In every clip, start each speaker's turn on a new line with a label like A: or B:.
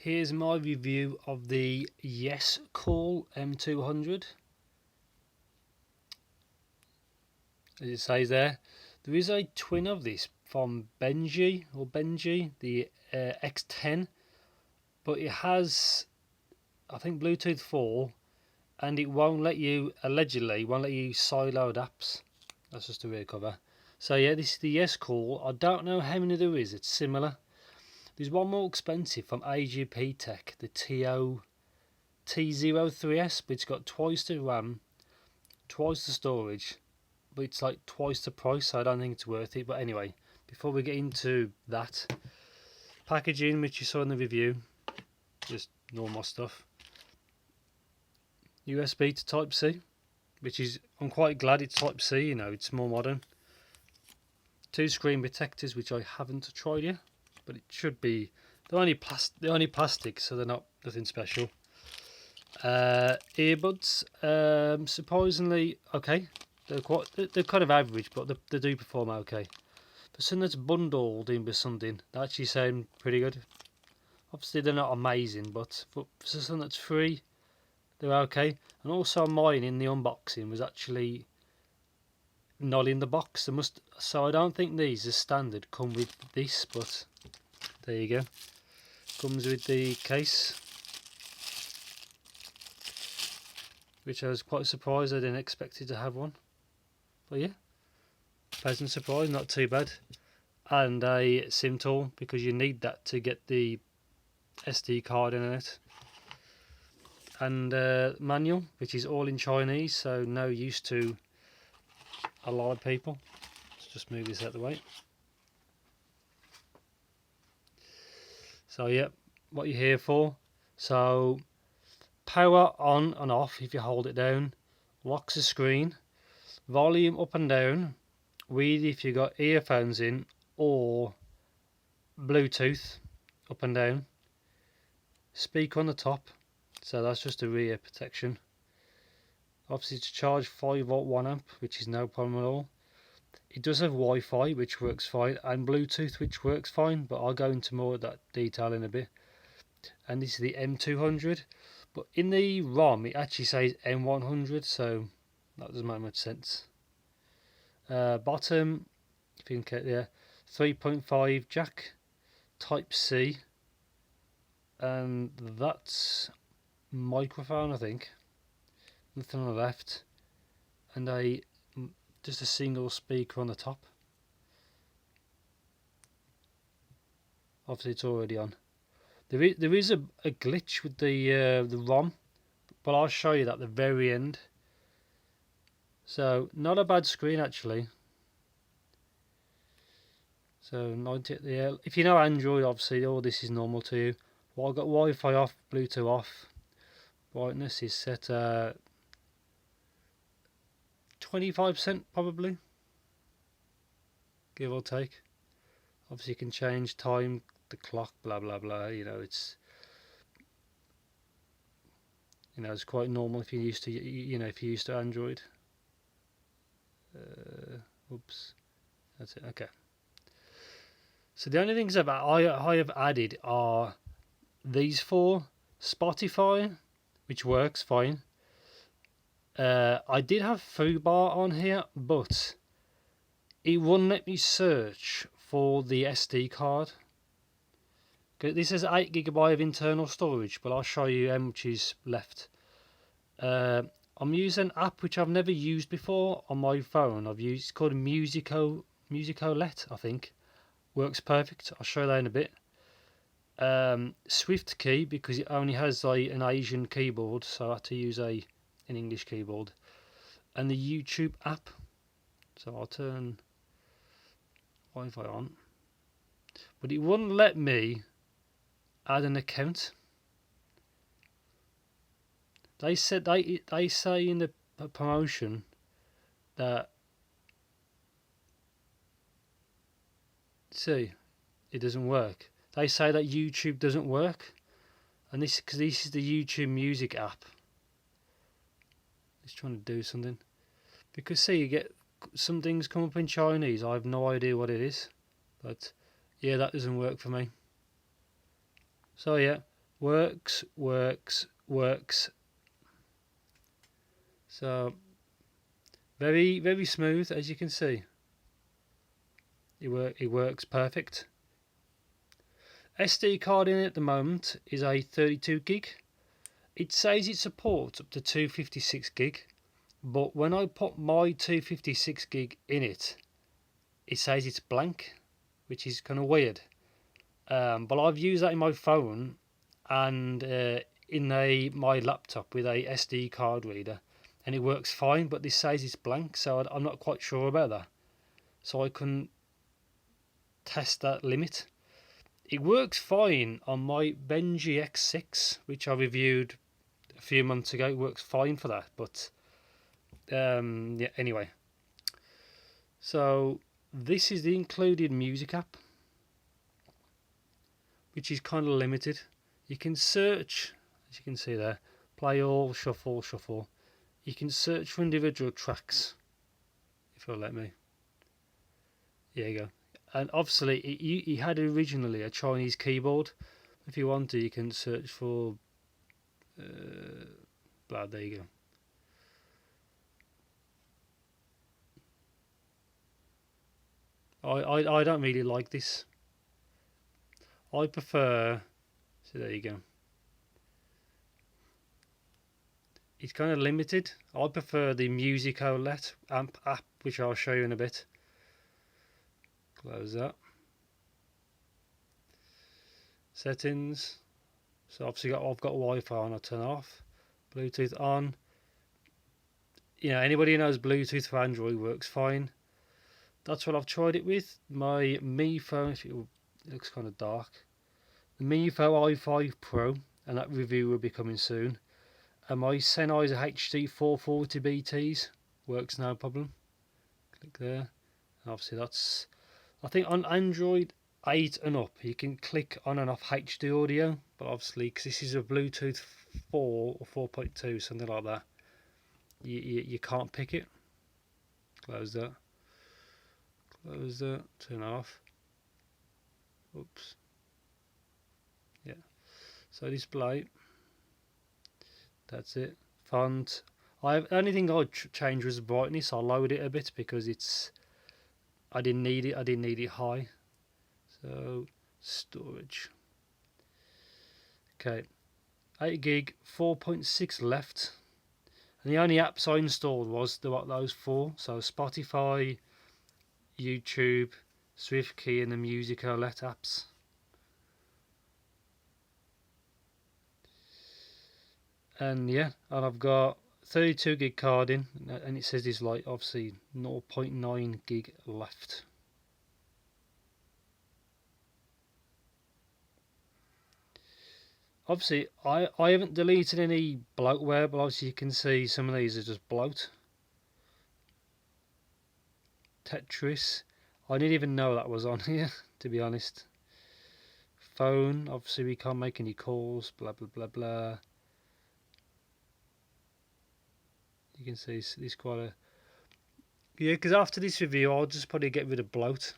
A: Here's my review of the Yescool M200. As it says there is a twin of this from Benji, the X10, but it has, I think, Bluetooth 4, and it won't let you, allegedly, won't let you sideload apps. That's just a rear cover. So yeah, this is the Yescool. I don't know how many there is. It's similar. There's one more expensive from AGP Tech, the T03S, but it's got twice the RAM, twice the storage, but it's like twice the price, so I don't think it's worth it. But anyway, before we get into that, packaging, which you saw in the review, just normal stuff. USB to Type C, which is, I'm quite glad it's Type C, you know, it's more modern. Two screen protectors, which I haven't tried yet, but it should be. They're only plastic, so they're nothing special. Earbuds, surprisingly okay. They're kind of average, but they do perform okay. For something that's bundled in with something, they actually sound pretty good. Obviously they're not amazing, but for something that's free, they're okay. And also mine in the unboxing was actually not in the box. So I don't think these as standard come with this, but there you go. Comes with the case, which I was quite surprised. I didn't expect it to have one, but yeah, pleasant surprise, not too bad. And a SIM tool, because you need that to get the SD card in it. And manual, which is all in Chinese, so no use to a lot of people. Let's just move this out of the way. So yeah, what you're here for. So power on and off if you hold it down, locks the screen, volume up and down, read if you got earphones in, or Bluetooth up and down, speaker on the top, so that's just a rear protection. Obviously to charge 5V 1A, which is no problem at all. It does have Wi-Fi, which works fine, and Bluetooth, which works fine, but I'll go into more of that detail in a bit. And this is the M200, but in the ROM it actually says M100, so that doesn't make much sense. Bottom, if you can get there, 3.5 jack, Type C, and that's microphone, I think. Nothing on the left, and just a single speaker on the top. Obviously it's already on. There is a glitch with the ROM, but I'll show you that at the very end. So not a bad screen actually. So 90, yeah, if you know Android, obviously all this is normal to you. Well, I've got Wi-Fi off, Bluetooth off. Brightness is set 25% probably, give or take. Obviously you can change time, the clock, blah blah blah. You know, it's quite normal if you're used to if you're used to Android. Oops, that's it. Okay. So the only things that I have added are these four: Spotify, which works fine. I did have FooBar on here, but it wouldn't let me search for the SD card. This is 8GB of internal storage, but I'll show you how much is left. I'm using an app which I've never used before on my phone. It's called Musicolet, I think. Works perfect. I'll show that in a bit. Swift key, because it only has an Asian keyboard, so I had to use an English keyboard. And the YouTube app. So I'll turn Wi-Fi on, but it wouldn't let me add an account. They said they say in the promotion that, see, it doesn't work. They say that YouTube doesn't work, and because this is the YouTube Music app. It's trying to do something, because see, you get some things come up in Chinese. I have no idea what it is, but yeah, that doesn't work for me. So yeah, Works. So very smooth, as you can see. It works perfect. SD card in it at the moment is a 32 gig. It says it supports up to 256 gig, but when I put my 256 gig in it, it says it's blank, which is kind of weird. But I've used that in my phone and in my laptop with a SD card reader, and it works fine. But this says it's blank, so I'm not quite sure about that. So I couldn't test that limit. It works fine on my Benji X6, which I reviewed a few months ago. It works fine for that, but yeah. Anyway, so this is the included music app, which is kind of limited. You can search, as you can see there, play all, shuffle. You can search for individual tracks, if it'll let me. There you go. And obviously, he had originally a Chinese keyboard. If you want to, you can search for blah. There you go. I don't really like this. I prefer. So there you go. It's kind of limited. I prefer the Musicolet app, which I'll show you in a bit. Close that. Settings. So obviously I've got Wi-Fi on. I'll turn off. Bluetooth on. You know, anybody who knows Bluetooth for Android works fine. That's what I've tried it with. My Mi phone. It looks kind of dark. The Mi Phone i5 Pro, and that review will be coming soon. And my Sennheiser HD 440 BTs works no problem. Click there. And obviously that's, I think on Android 8 and up you can click on and off HD audio, but obviously because this is a Bluetooth 4 or 4.2, something like that, you can't pick it. Close that. Close that. Turn off. Oops. Yeah. So display. That's it. Font. Only thing I'd change was brightness. I lowered it a bit because I didn't need it. I didn't need it high. So storage. Okay. 8 gig, 4.6 left. And the only apps I installed was those four. So Spotify, YouTube, SwiftKey, and the Musicolet apps. And yeah, and I've got 32 gig card in, and it says there's like obviously 0.9 gig left. Obviously I haven't deleted any bloatware, but obviously you can see some of these are just bloat. Tetris, I didn't even know that was on here, to be honest. Phone, obviously we can't make any calls, blah blah blah blah. You can see there's quite a, yeah, because after this review I'll just probably get rid of bloat,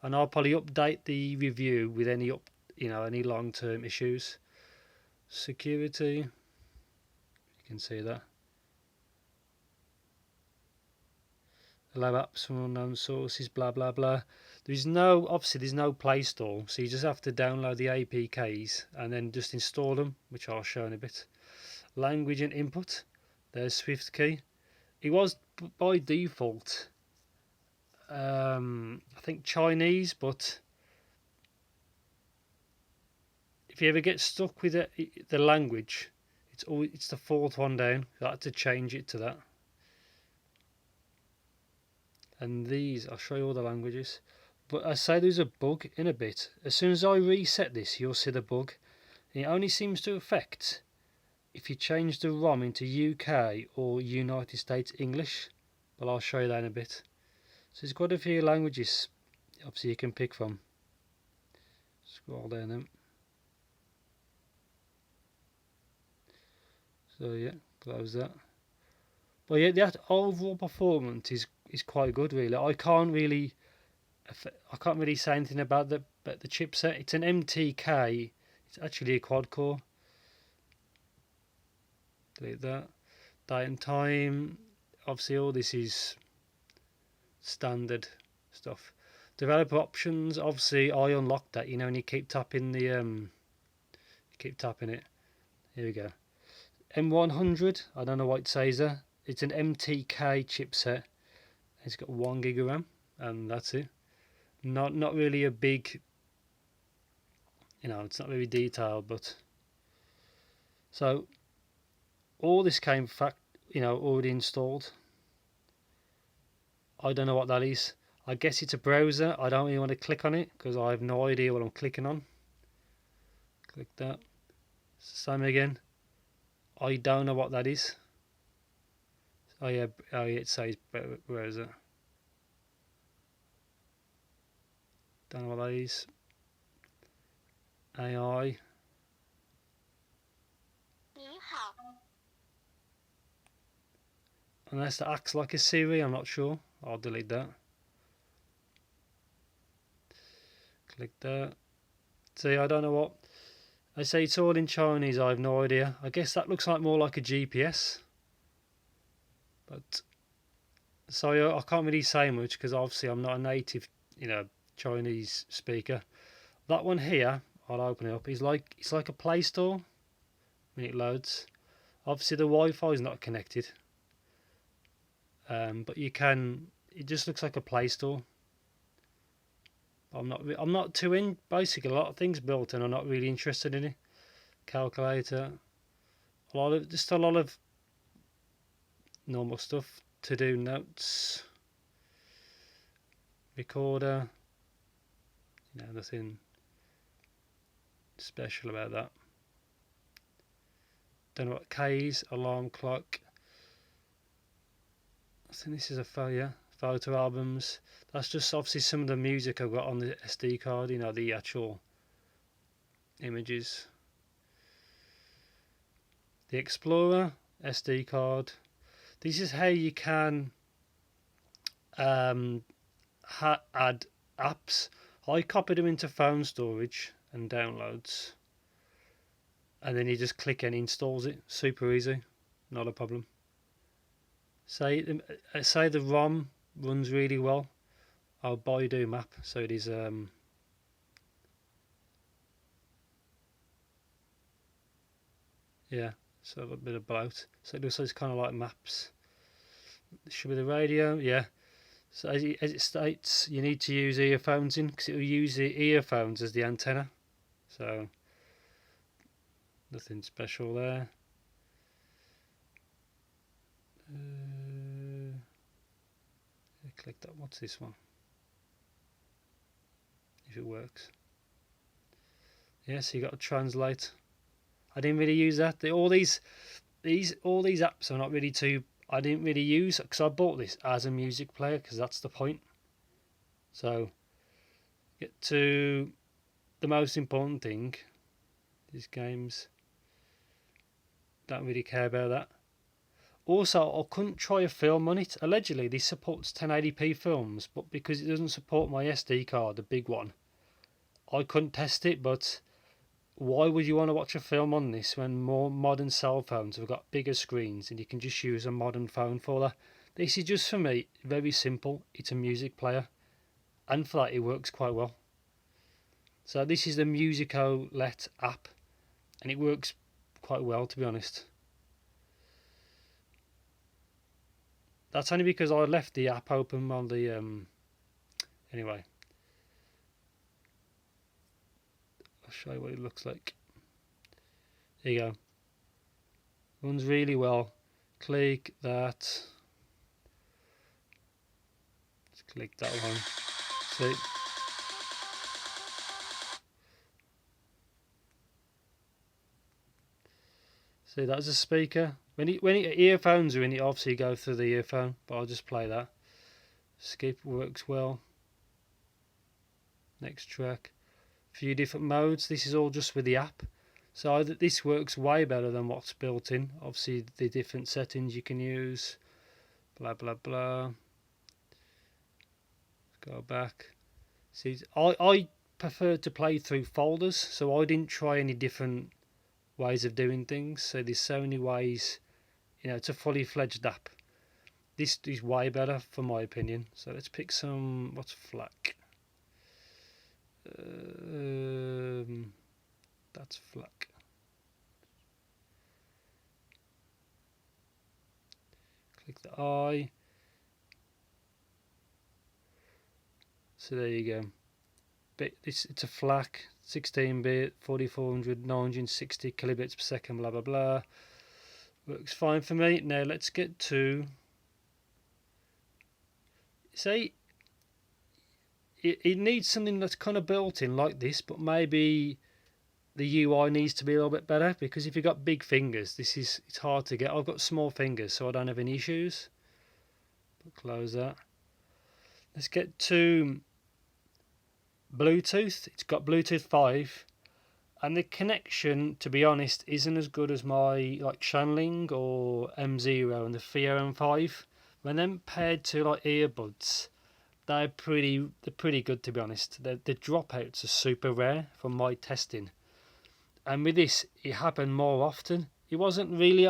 A: and I'll probably update the review with any any long-term issues. Security, you can see that. Allow apps from unknown sources, blah blah blah. There's no Play Store, so you just have to download the APKs and then just install them, which I'll show in a bit. Language and input, there's SwiftKey. It was by default I think Chinese, but if you ever get stuck with the language, it's the fourth one down. I had to change it to that. And these, I'll show you all the languages. But I say there's a bug in a bit. As soon as I reset this, you'll see the bug. And it only seems to affect if you change the ROM into UK or United States English. But I'll show you that in a bit. So there's quite a few languages, obviously, you can pick from. Scroll down them. So yeah, close that. But yeah, the overall performance is quite good, really. I can't really say anything about the chipset. It's an MTK. It's actually a quad core. delete that. Date and time, obviously all this is standard stuff. Developer options, obviously I unlocked that, you know, and you keep tapping the keep tapping it. Here we go. M100, I don't know what it says there. It's an MTK chipset. It's got 1 gig of RAM, and that's it. Not really a big, you know, it's not very detailed, but so all this came already installed. I don't know what that is. I guess it's a browser. I don't really want to click on it because I have no idea what I'm clicking on. Click that. Same again. I don't know what that is. Oh yeah, it says browser. Don't know what that is. AI. Unless that acts like a Siri, I'm not sure. I'll delete that. Click that. See, I don't know what. I say it's all in Chinese, I have no idea. I guess that looks like more like a GPS. But so I can't really say much because obviously I'm not a native, you know, Chinese speaker. That one here, I'll open it up. It's like a Play Store when it loads. Obviously the Wi-Fi is not connected, but you can. It just looks like a Play Store. I'm not too in. Basically, a lot of things built, and I'm not really interested in it. Calculator, a lot of normal stuff. To do notes, recorder. You know, nothing special about that. Don't know what keys, alarm clock. I think this is a photo albums. That's just obviously some of the music I've got on the SD card, you know, the actual images. The Explorer, SD card. This is how you can add apps. I copied them into phone storage and downloads. And then you just click and it installs it. Super easy. Not a problem. Say the ROM runs really well. I'll Baidu map, so it is yeah, so a bit of both. So it looks like it's kind of like maps. This should be the radio, yeah. So as it states, you need to use earphones in because it will use the earphones as the antenna. So nothing special there. Click that. What's this one? If it works. Yeah, so you got to translate. I didn't really use that. All these apps are not really too. I didn't really use because I bought this as a music player because that's the point. So get to the most important thing. These games. Don't really care about that. Also, I couldn't try a film on it. Allegedly, this supports 1080p films, but because it doesn't support my SD card, the big one, I couldn't test it. But why would you want to watch a film on this when more modern cell phones have got bigger screens and you can just use a modern phone for that? This is just, for me, very simple. It's a music player, and for that it works quite well. So this is the Musico.let app, and it works quite well, to be honest. That's only because I left the app open on the anyway. I'll show you what it looks like. There you go. Runs really well. Click that. Let's click that one. See. See, that's a speaker. When earphones are in, it obviously go through the earphone, but I'll just play that. Skip works well. Next track. A few different modes. This is all just with the app. So this works way better than what's built in. Obviously, the different settings you can use. Blah, blah, blah. Go back. See, I prefer to play through folders, so I didn't try any different ways of doing things. So there's so many ways You know, it's a fully fledged app. This is way better, for my opinion. So let's pick some. What's FLAC? That's FLAC. Click the I. So there you go. It's a FLAC, 16-bit, 4400, 960 kilobits per second, blah blah blah. Works fine for me. Now let's get to, say, it needs something that's kind of built in like this, but maybe the UI needs to be a little bit better, because if you've got big fingers, it's hard to get. I've got small fingers, so I don't have any issues. But close that. Let's get to Bluetooth. It's got Bluetooth 5, and the connection, to be honest, isn't as good as my like Shanling or M0 and the Theo M5. When they're paired to like earbuds, they're pretty good, to be honest. The dropouts are super rare from my testing, and with this, it happened more often. It wasn't really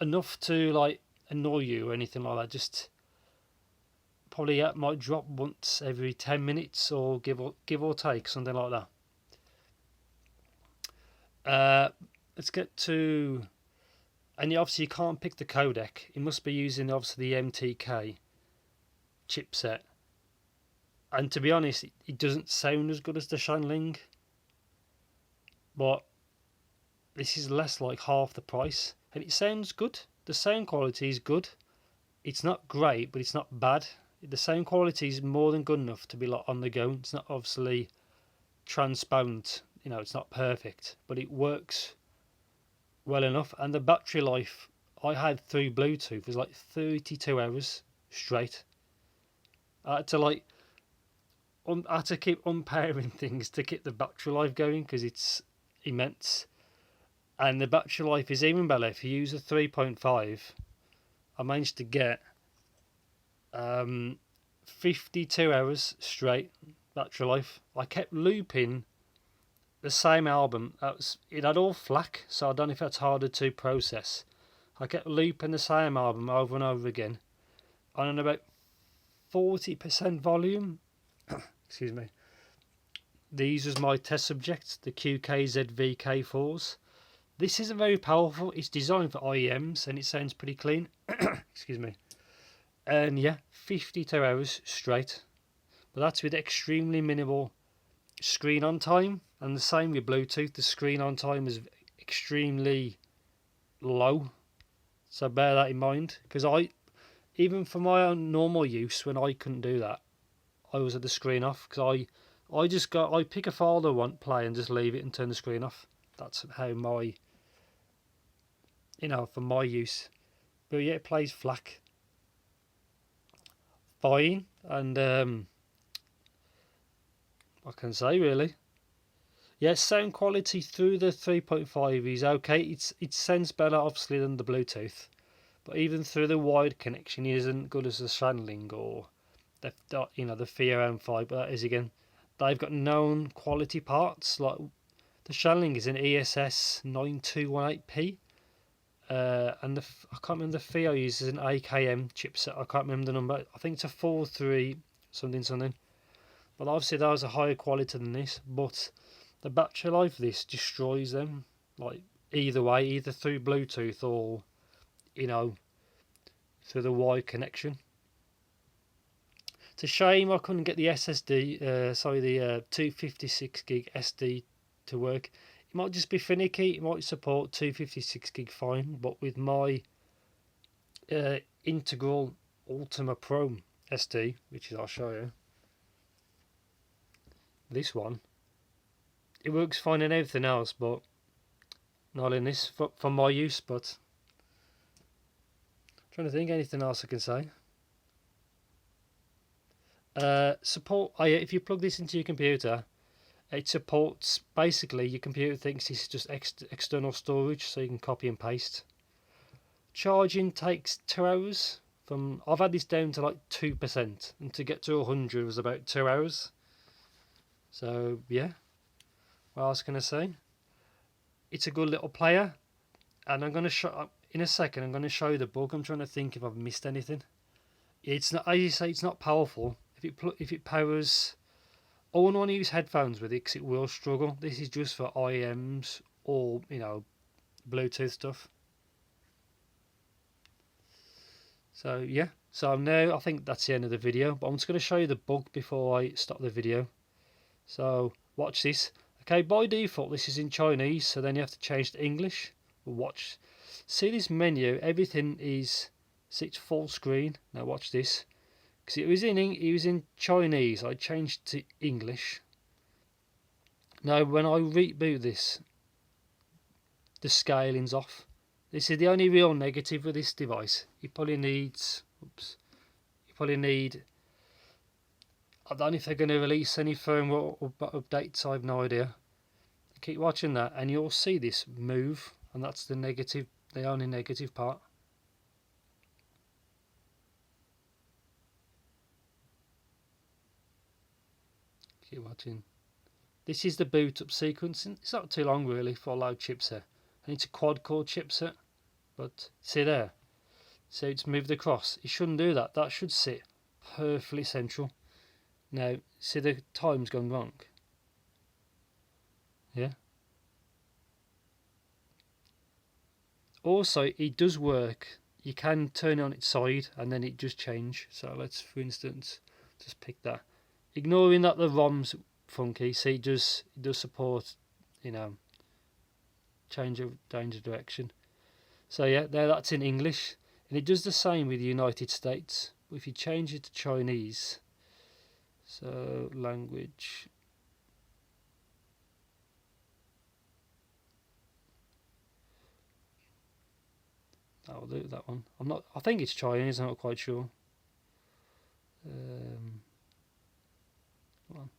A: enough to like annoy you or anything like that. Just probably it might drop once every 10 minutes or give or take, something like that. Let's get to, and obviously you can't pick the codec. It must be using obviously the MTK chipset. And to be honest, it doesn't sound as good as the Shanling, but this is less, like half the price, and it sounds good. The sound quality is good. It's not great, but it's not bad. The sound quality is more than good enough to be like on the go. It's not obviously transparent, you know, it's not perfect, but it works well enough. And the battery life I had through Bluetooth was like 32 hours straight. I had to I had to keep unpairing things to keep the battery life going, because it's immense. And the battery life is even better if you use a 3.5. I managed to get 52 hours straight battery life. I kept looping the same album. It had all FLAC, so I don't know if that's harder to process. I kept looping the same album over and over again on about 40% volume. Excuse me. These was my test subjects, the QKZVK4s. This isn't very powerful. It's designed for IEMs and it sounds pretty clean. Excuse me. And yeah, 52 hours straight. But that's with extremely minimal screen on time. And the same with Bluetooth. The screen on time is extremely low. So bear that in mind. Because even for my own normal use, when I couldn't do that, I always had the screen off. Because I pick a file I want, play, and just leave it and turn the screen off. That's how for my use. But yeah, it plays FLAC fine, and I can say really, yeah, sound quality through the 3.5 is okay. It sounds better obviously than the Bluetooth, but even through the wired connection, it isn't good as the Shanling or the Theo M5. But that is, again, they've got known quality parts. Like the Shanling is an ESS 9218P. And I can't remember, the Theo uses an AKM chipset. I can't remember the number. I think it's a 43 something. But obviously that was a higher quality than this. But the battery life of this destroys them. Like either way, either through Bluetooth or through the wired connection. It's a shame I couldn't get the SSD. The 256 gig SD to work. It might just be finicky. It might support 256 gig fine, but with my Integral Ultima Pro SD, which is, I'll show you, this one, it works fine in everything else, but not in this for my use. But I'm trying to think anything else I can say. Support. If you plug this into your computer, it supports, basically your computer thinks this is just external storage, so you can copy and paste. Charging takes 2 hours. I've had this down to like 2%, and to get to 100 was about 2 hours. So yeah, what else can I say? It's a good little player, and I'm going to show. in a second I'm going to show you the bug. I'm trying to think if I've missed anything. It's not, as you say, it's not powerful. If it powers, I wouldn't want to use headphones with it because it will struggle. This is just for IMs or, you know, Bluetooth stuff. So yeah, so now I think that's the end of the video, but I'm just going to show you the bug before I stop the video. So watch this. Okay, by default this is in Chinese, so then you have to change to English. Watch, see this menu, everything is, see, it's full screen. Now watch this, because it was in Chinese. I changed to English. Now when I reboot this, the scaling's off. This is the only real negative with this device. You probably need, I don't know if they're going to release any firmware or updates, I have no idea. Keep watching that and you'll see this move, and that's the negative, the only negative part. Keep watching. This is the boot up sequence. It's not too long really for a low chipset, and it's a quad core chipset. But see there, so it's moved across. It shouldn't do that. That should sit perfectly central. Now see the time's gone wrong. Yeah. Also it does work. You can turn it on its side and then it just change. So let's, for instance, just pick that. Ignoring that the ROM's funky, see it does support, you know, change of direction. So yeah, there, that's in English, and it does the same with the United States. But if you change it to Chinese, so language, I'll do that one. I think it's Chinese. I'm not quite sure. Come on.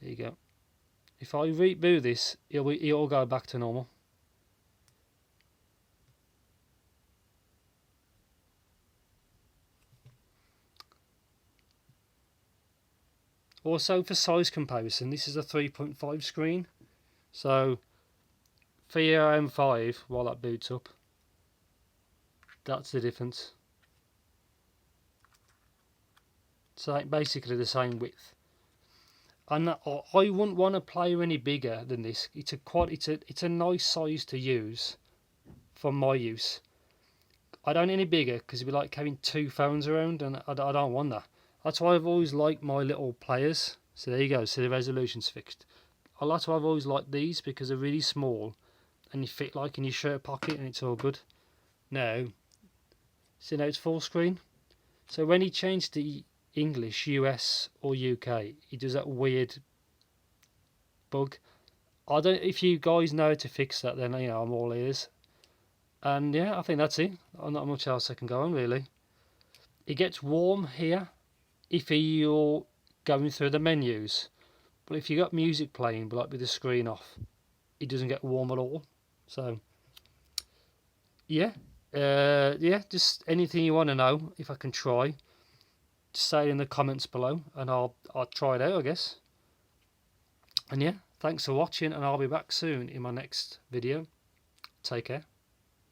A: There you go. If I reboot this, it'll go back to normal. Also for size comparison, this is a 3.5 screen. So for your M5, while that boots up, that's the difference. So basically the same width. And I wouldn't want to play any bigger than this. It's a nice size to use for my use. I don't need any bigger because it'd be like having two phones around, and I don't want that. That's why I've always liked my little players. So there you go. So the resolution's fixed. That's why I've always liked these, because they're really small and you fit like in your shirt pocket and it's all good. Now, see, now it's full screen. So when he changed to English, US or UK, he does that weird bug. I don't. If you guys know how to fix that, then, you know, I'm all ears. And yeah, I think that's it. Not much else I can go on really. It gets warm here if you're going through the menus, but if you got music playing, but like with the screen off, it doesn't get warm at all. So yeah, yeah. Just anything you want to know, if I can try, just say it in the comments below, and I'll try it out, I guess. And yeah, thanks for watching, and I'll be back soon in my next video. Take care.